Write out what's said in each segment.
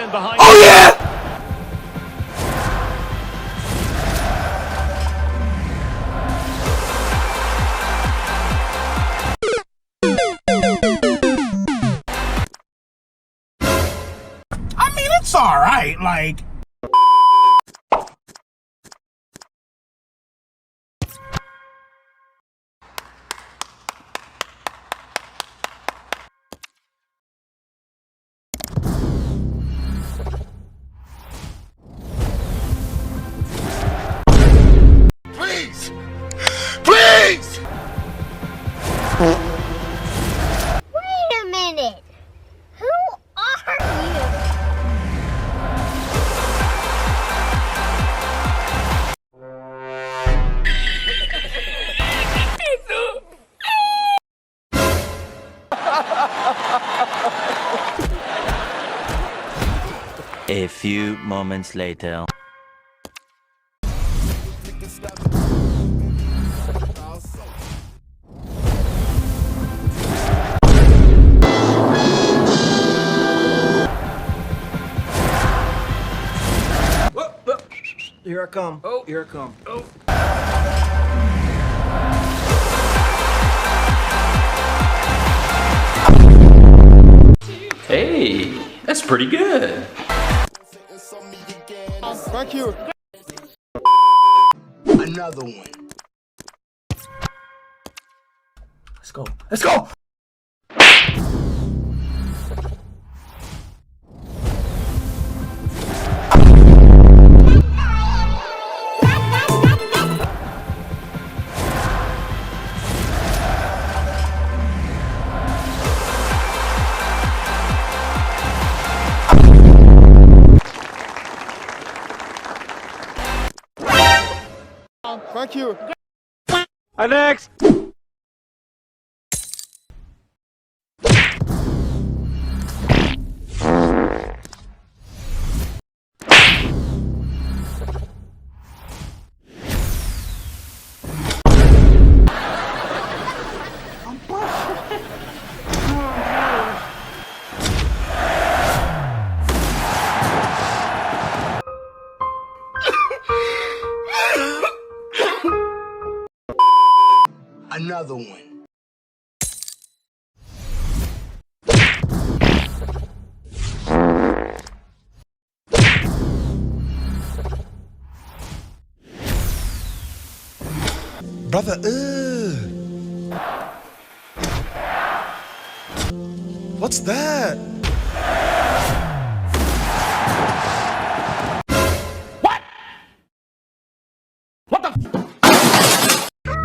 man behind. Oh yeah! I mean, it's alright, like... Please! Please! Wait a minute. Who are you? A few moments later. Here I come. Oh, here I come. Oh. Hey, that's pretty good. Thank you. Another one. Let's go. Let's go! Thank you. Hi, next. Another one. Brother, what's that?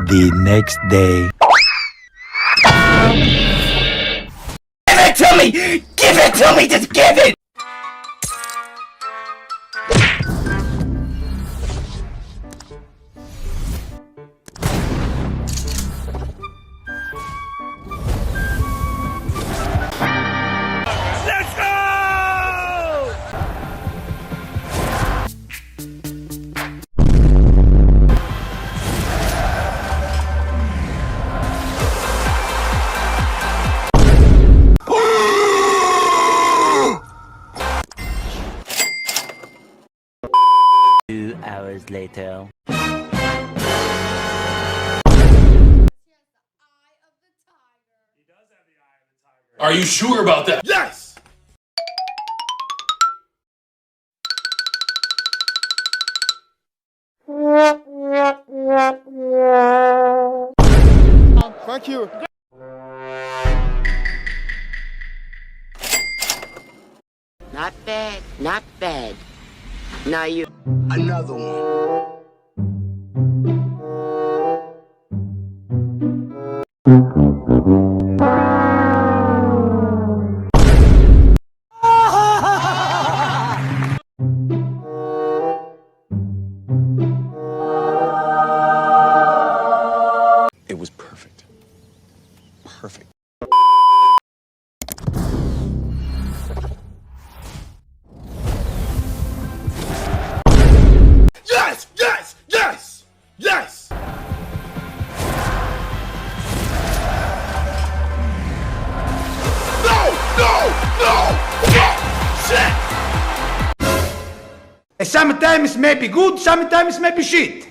The next day. Give it to me! Give it to me! Just give it! Let's go! Hours later. Are you sure about that? Yes! Thank you. Not bad, not bad. Now you... Another one. It was perfect. Perfect. Yes! Yes! Sometimes maybe good, sometimes maybe shit.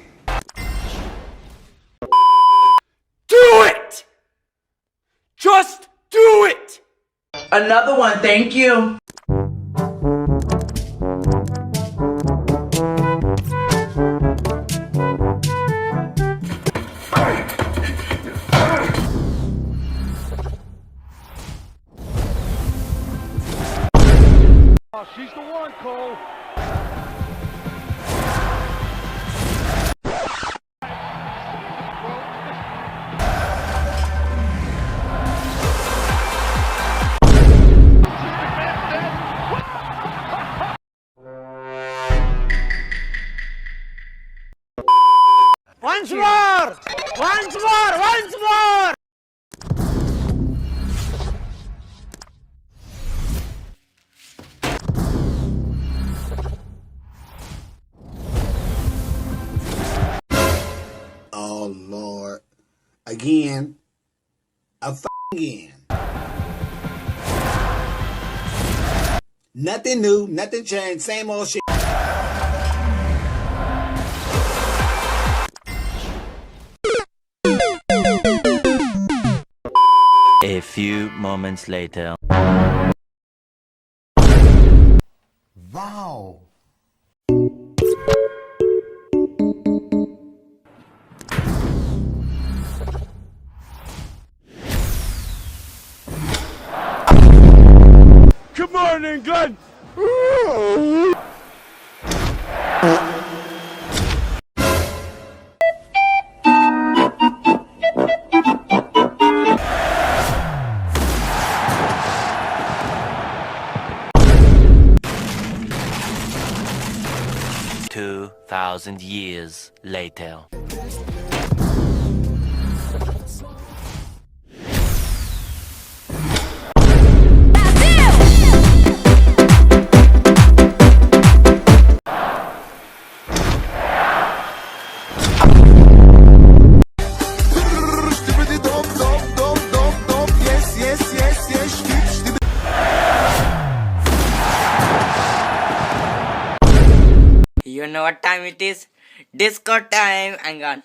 Do it! Just do it! Another one, thank you. Oh, she's the one, Cole. Once more! Once more! Once more! Oh Lord. Again. Again. Nothing new, nothing changed, same old shit. A few moments later. Wow. Good morning, Glenn. 2,000 years later. You know what time it is? Disco time. Hang on.